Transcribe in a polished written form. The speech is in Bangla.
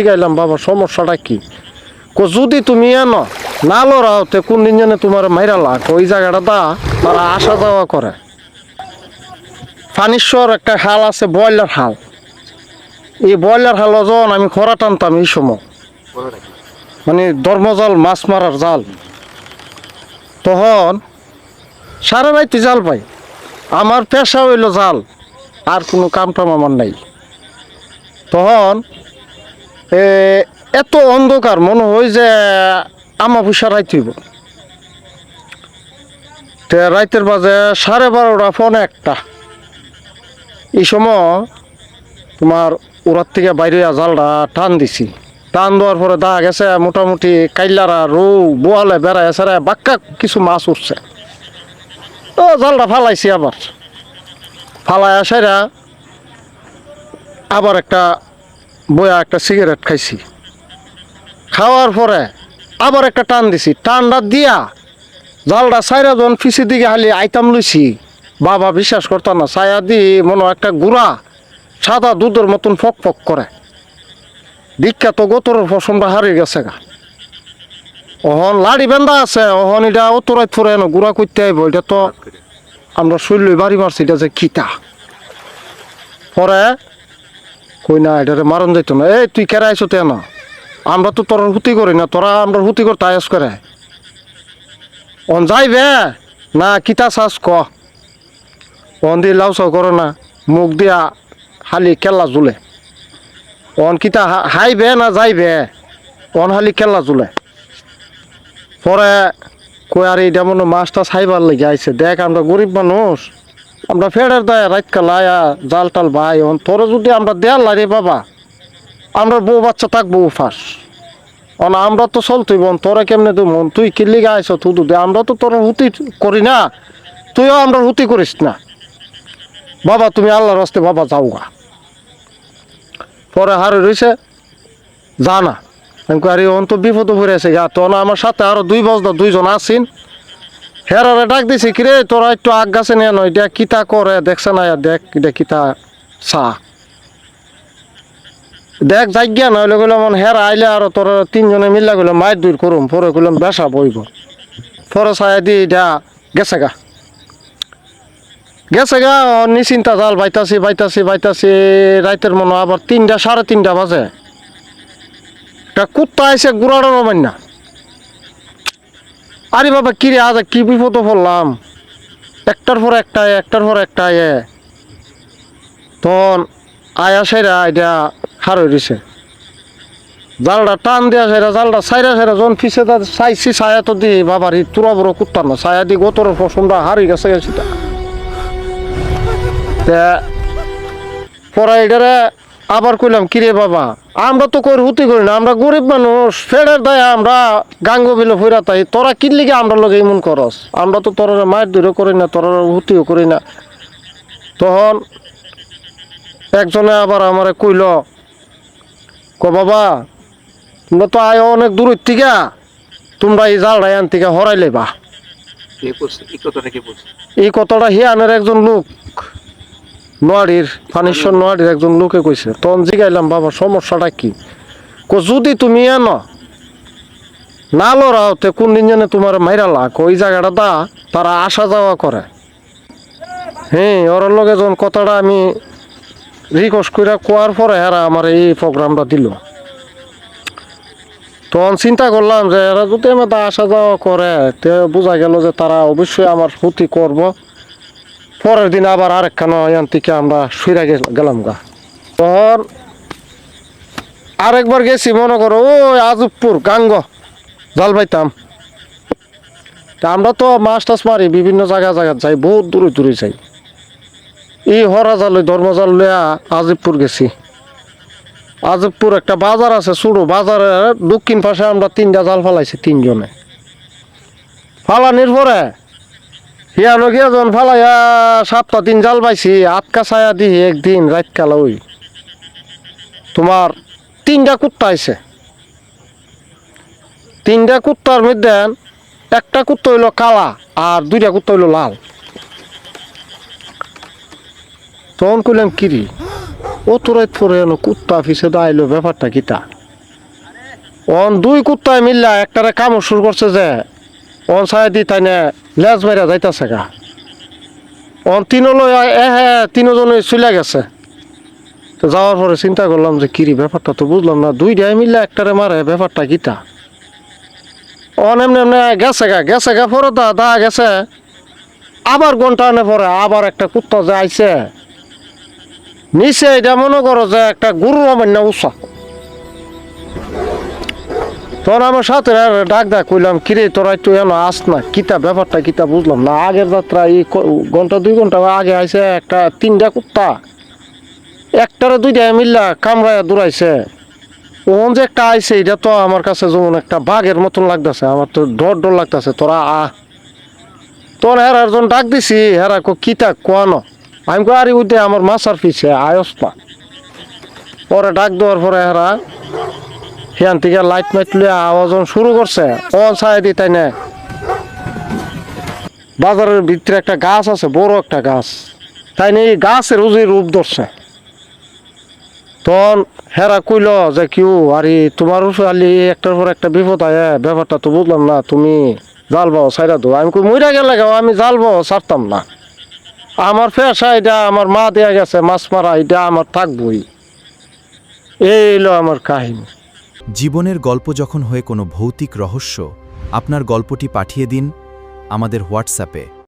গেলাম বাবা সমস্যাটা কি যদি তুমি এনো না লড়াও তে কোন দিন জানে তোমার মাইরা লাগ ওই জায়গাটা দা তারা আসা যাওয়া করে। ফানিশ্বর একটা হাল আছে ব্রয়লার হাল, এই ব্রয়লার হাল যখন আমি খরা টানতাম এই সময় মানে ধর্মজাল মাছ মারার জাল, তখন সারা রাইতে জাল পাই। আমার পেশা হইল জাল, আর কোনো কাম টাম আমার নাই। তখন এত অন্ধকার মনে হয় যে আমা পয়সা রাইতেইব। রাইতের বাজে 12:30 পৌনে 1টা। এই সময় তোমার ওরার থেকে বাইরে জালটা টান দিছি। টান দেওয়ার পরে দেখা গেছে মোটামুটি কাইলারা রৌ বোয়ালে বেড়ায় সেরা বাক্কা কিছু মাছ উঠছে। তো জালটা ফালাইছি, আবার ফালাই আসাইরা আবার একটা বয়া একটা সিগারেট খাইছি। খাওয়ার পরে আবার একটা টান দিছি, টানটা দিয়া জালটা সাইরা যখন পিছির দিকে হালি আইতাম লইছি, বাবা বিশ্বাস করতাম না, ছায়া দি মনে একটা গুড়া সাদা দুধের মতন ফক ফক করে। বিখ্যাত গোতরের ফসমটা হারিয়ে গেছে গা। ওহন লাড়ি বেন্দা আছে, ওহন এটা অতরাই ফুরে এনো গুড়া করতে আইব। এটা তো আমরা শৈলই বাড়ি মারছি, এটা যে খিতা পরে কই না এটারে মারণ যাইতো না। এই তুই কেরা আইছো তে না, আমরা তো তোর হুতি করি না, তোরা আমরা হুতি করতে আয়াস করে অন যাইবে না কিতা চাষ ক। অন দিয়ে লাউ চাও করো না, মুখ দিয়া হালি কেল্লা জুলে। অন কিতা হাইবে না যাইবে, অন হালি কেল্লা জুলে। পরে কই আর এইটা মনে মাছ টাছ হাইবার লেগে আইছে। দেখ আমরা গরিব মানুষ, আমরা ফেরের দেয় রাত কালায়া জাল টাল ভাই, তোরে যদি আমরা দেয়াল রে বাবা, আমরা বউ বাচ্চা থাকবো উফাস। আমরা তো চলতেই বোন, তোরা কেমনে তো মন, তুই কিল্লি গাইছ তুই দে, আমরা তো তোর হুতি করি না, তুইও আমরা হুতি করিস না বাবা, তুমি আল্লাহর রাস্তে বাবা যাও গা। পরে হারে রয়েছে জানা আরে অন তো বিপদ পড়ে আছে গা। তখন আমার সাথে আরো 2 বজদা 2 জন আসিন, হেরারে ডাক দিছি, কিরে তোরা একটু আগ গাছে নিয়ে নয়, এটা কিতা করে দেখছে না, দেখ এটা কিতা চা দেখ জায়গা নইলে গেলাম হেরা আইলে আর তোর 3 জনে মিল্লা গেলাম মায়ের দূর করুম। পরে গেলাম বেসা বইব। পরে ছায়া দিয়ে এটা গেছে গা নিশ্চিন্তা জাল বাইতাছি বাইতাছি বাইতাছি। রাইতের মনে আবার 3টা 3:30 বাজে একটা কুত্তা আইসে গুড়াটা রবেন না। আরে বাবা কিরে আজ কি বিপদ পড়লাম, একটার পর একটা একটার পর একটা তখন আয়া সেরা এটা হার হয়ে দিছে। জালটা টান দেওয়া সেরা জালটা সাইরা সেরা যখন পিছে চাইছি ছায়া তো দি বাবার তোরা বড় কুত্তার না, ছায়া দি গোতরের ফসমটা হারিয়ে গেছে সেটা। পরে এটারে আবার কইলাম কিরে বাবা, আমরা তো কই হুতি করি না, আমরা গরিব মানুষ, ফেরের দায় আমরা গাঙ্গ বিলে ফিরা তাই, তোরা কিনলিগে আমরা লগে এমন করস, আমরা তো তোর মায়ের দূরে করি না, তোর হুতিও করি না। তখন একজনে আবার আমারে কইল বাবা তোমরা তো আয় অনেক দূর থেকে, তোমরা এই জালটা আন থেকে হরাই লেবা। এই কথাটা হিয়ানের একজন লোক নোয়ারির ফানিশ্বর নোয়ারির একজন লোকে কইছে। তখন জিগাইলাম বাবা সমস্যাটা কি, যদি তুমি এনো না লড়াও তে কোন দিন জানে তোমার মাইরা লাগ ওই জায়গাটা দা তারা আসা যাওয়া করে। হ্যাঁ ওর লগে যখন কথাটা আমি রিকোয়েস্ট করে কোয়ার পরে এরা আমার এই প্রোগ্রামটা দিল। তখন চিন্তা করলাম যে এরা যদি আমার আসা যাওয়া করে তে বোঝা গেল যে তারা অবশ্যই আমার ক্ষতি করব। পরের দিন আবার আরেকখানা ইয়ান থেকে আমরা ফিরে গেলাম গা। তখন আরেকবার গেছি মনে করো ওই আজবপুর গাঙ্গ জাল পাইতাম। আমরা তো মাছ টাছ মারি বিভিন্ন জায়গা যাই, বহুত দূরে দূরে যাই। এই হরা জাল ধর্মজাল লইয়া আজবপুর গেছি। আজবপুর একটা বাজার আছে ছোটো, বাজারের দক্ষিণ পাশে আমরা 3টা জাল ফালাইছি 3 জনে। ফালানির পরে হিয়ানো গিয়া যখন ফালাইয়া 7টা দিন জাল পাইছি, আটকা ছায়া দিই একদিন রাত কালা ওই তোমার 3টা কুত্তা আইছে। 3টা কুত্তার মধ্যে একটা কুত্তা হইলো কালা আর 2টা কুত্তা হইলো লাল। তখন কইলাম কিরি ও তোরাই পরে কুত্তা পিছে আইলো ব্যাপারটা কিতা। অন দুই কুত্তায় মিললা একটারে কামড় শুরু করছে যে অন ছায়া দি তাই না লেজ মেরা যাইতাছে গা। অন তিনজনে চলে গেছে। তো যাওয়ার পরে চিন্তা করলাম যে কিরি ব্যাপারটা তো বুঝলাম না, দুইটাই মিললে একটারে মারে, ব্যাপারটা কিতা। অন এমনি এমনি গেছে গা পরে দা গেছে। আবার ঘন্টা আনে পরে আবার একটা কুত্তা যে আইছে নিচে, এটা মনে করো যে একটা গরু অমান্য উৎসাহ। তখন আমার সাথে ডাক কইলাম কিরে তোরা একটু এনো আস না, কিতা ব্যাপারটা কিতা বুঝলাম না। আগের যাত্রা এই ঘন্টা 2 ঘন্টা আগে আইছে একটা 3টা কুত্তা, একটারে 2টা মিল্লা কামড়ায় দৌড়াইছে। ওন যে একটা আইছে এটা তো আমার কাছে যেমন একটা বাঘের মতন লাগতেছে, আমার তো ডর লাগতেছে। তোরা তোর হেরার জন ডাক দিছি, হেরা কিতা কোয়ানো, আমি কো আরে উঠে আমার মাছার পিছে আয়স না। পরে ডাক দেওয়ার পরে হেরা হিয়ান থেকে লাইট মাইট লিয়ে আওয়াজ শুরু করছে। অন ছায়া দি তাই না বাজারের ভিতরে একটা গাছ আছে, বড় একটা গাছ, তাই না এই গাছের রূপ ধরছে। তখন হেরা কইল যে কিউ আরে তোমার আলি একটার পর একটা বিপদ আয়, ব্যাপারটা তো বুঝলাম না, তুমি জাল বাও সাইরা দো। আমি কই মইরা গেলে গাও, আমি জাল বাও ছাড়তাম না, আমার পেশা এটা, আমার মা দেয়া গেছে মাছ মারা, এটা আমার থাকবই। এই এলো আমার কাহিনী। জীবনের গল্প যখন হয়ে কোনো ভৌতিক রহস্য, আপনার গল্পটি পাঠিয়ে দিন আমাদের হোয়াটসঅ্যাপে।